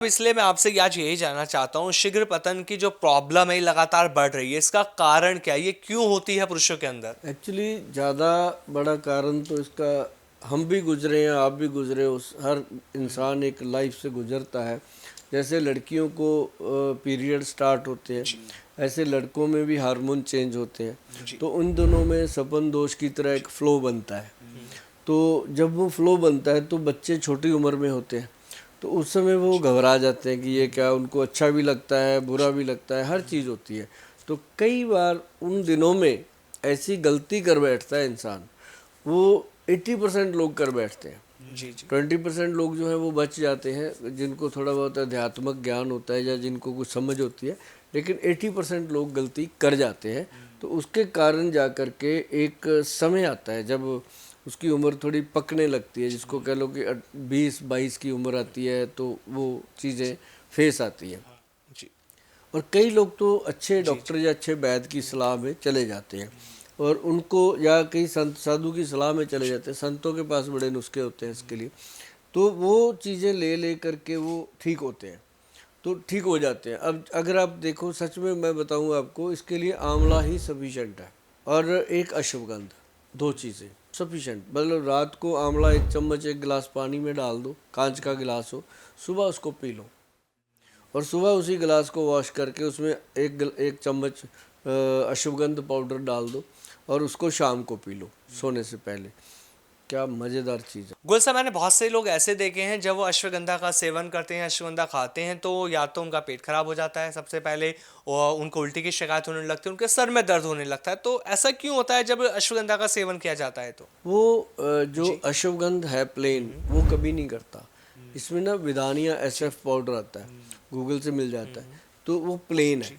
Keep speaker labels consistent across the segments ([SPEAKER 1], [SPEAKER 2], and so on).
[SPEAKER 1] इसलिए मैं आपसे आज यही जानना चाहता हूँ, शीघ्र पतन की जो प्रॉब्लम है ये लगातार बढ़ रही है, इसका कारण क्या है? ये क्यों होती है पुरुषों के अंदर?
[SPEAKER 2] एक्चुअली ज़्यादा बड़ा कारण तो इसका हम भी गुजरे हैं, आप भी गुजरे, उस हर इंसान एक लाइफ से गुजरता है। जैसे लड़कियों को पीरियड स्टार्ट होते हैं,
[SPEAKER 1] जी।
[SPEAKER 2] ऐसे लड़कों में भी हार्मोन चेंज होते हैं।
[SPEAKER 1] जी।
[SPEAKER 2] तो उन दोनों में सपन दोष की तरह
[SPEAKER 1] जी।
[SPEAKER 2] एक फ़्लो बनता है। तो जब वो फ़्लो बनता है तो बच्चे छोटी उम्र में होते हैं, तो उस समय वो घबरा जाते हैं कि ये क्या, उनको अच्छा भी लगता है, बुरा भी लगता है, हर चीज़ होती है। तो कई बार उन दिनों में ऐसी गलती कर बैठता है इंसान, वो 80% लोग कर बैठते हैं।
[SPEAKER 1] जी। जी।
[SPEAKER 2] 20% लोग जो हैं वो बच जाते हैं, जिनको थोड़ा बहुत अध्यात्मक ज्ञान होता है या जिनको कुछ समझ होती है, लेकिन 80% लोग गलती कर जाते हैं। तो उसके कारण जा कर के एक समय आता है जब उसकी उम्र थोड़ी पकने लगती है, जिसको कह लो कि 20-22 की उम्र आती है, तो वो चीज़ें फेस आती हैं।
[SPEAKER 1] जी।
[SPEAKER 2] और कई लोग तो अच्छे
[SPEAKER 1] जी।
[SPEAKER 2] डॉक्टर या अच्छे वैद्य की सलाह में चले जाते हैं, और उनको या कई संत साधु की सलाह में चले जाते हैं। संतों के पास बड़े नुस्खे होते हैं इसके लिए, तो वो चीज़ें ले ले करके वो ठीक होते हैं, तो ठीक हो जाते हैं। अब अगर आप देखो, सच में मैं बताऊं आपको, इसके लिए आंवला ही सफिशेंट है, और एक अश्वगंध, दो चीज़ें सफिशेंट। मतलब रात को आंवला 1 चम्मच 1 गिलास पानी में डाल दो, कांच का गिलास हो, सुबह उसको पी लो, और सुबह उसी गिलास को वॉश करके उसमें 1 चम्मच अश्वगंध पाउडर डाल दो, और उसको शाम को पी लो सोने से पहले। क्या मज़ेदार चीज़ है।
[SPEAKER 1] गुल साहब, मैंने बहुत से लोग ऐसे देखे हैं जब वो अश्वगंधा का सेवन करते हैं, अश्वगंधा खाते हैं, तो या तो उनका पेट खराब हो जाता है सबसे पहले, और उनको उल्टी की शिकायत होने लगती है, उनके सर में दर्द होने लगता है। तो ऐसा क्यों होता है जब अश्वगंधा का सेवन किया जाता है तो?
[SPEAKER 2] वो जो
[SPEAKER 1] जी।
[SPEAKER 2] अश्वगंध है प्लेन, वो कभी नहीं करता। इसमें ना विदानिया
[SPEAKER 1] जी।
[SPEAKER 2] SF पाउडर आता है, गूगल से मिल जाता है, तो वो प्लेन है,
[SPEAKER 1] जी।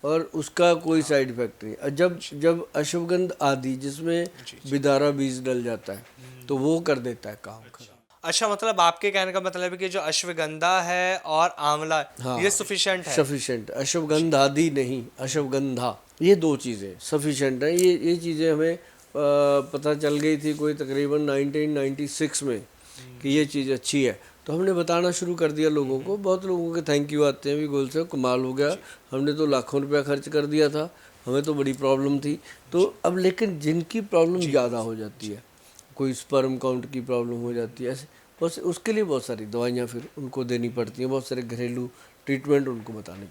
[SPEAKER 2] और उसका कोई
[SPEAKER 1] हाँ।
[SPEAKER 2] साइड इफेक्ट नहीं। और जब
[SPEAKER 1] जी।
[SPEAKER 2] जब अश्वगंध आदि, जिसमें
[SPEAKER 1] जी। जी।
[SPEAKER 2] बिदारा बीज डल जाता है, तो वो कर देता है काम खराब।
[SPEAKER 1] अच्छा, मतलब आपके कहने का मतलब है कि जो अश्वगंधा है और आंवला, ये
[SPEAKER 2] हाँ,
[SPEAKER 1] सफिशिएंट है?
[SPEAKER 2] सफिशेंट।
[SPEAKER 1] जी।
[SPEAKER 2] अश्वगंध आदि नहीं, अश्वगंधा, ये दो चीज़ें सफिशेंट हैं। ये चीज़ें हमें पता चल गई थी कोई तकरीबन 1996 में, कि ये चीज़ अच्छी है, तो हमने बताना शुरू कर दिया लोगों को। बहुत लोगों के थैंक यू आते हैं भी, गोल से कमाल हो गया,
[SPEAKER 1] जी।
[SPEAKER 2] हमने तो लाखों रुपया खर्च कर दिया था, हमें तो बड़ी प्रॉब्लम थी। तो
[SPEAKER 1] जी।
[SPEAKER 2] अब लेकिन जिनकी प्रॉब्लम
[SPEAKER 1] जी।
[SPEAKER 2] ज़्यादा हो जाती है, कोई स्पर्म काउंट की प्रॉब्लम हो जाती है, ऐसे बस उसके लिए बहुत सारी दवाइयाँ फिर उनको देनी पड़ती हैं, बहुत सारे घरेलू ट्रीटमेंट उनको बताने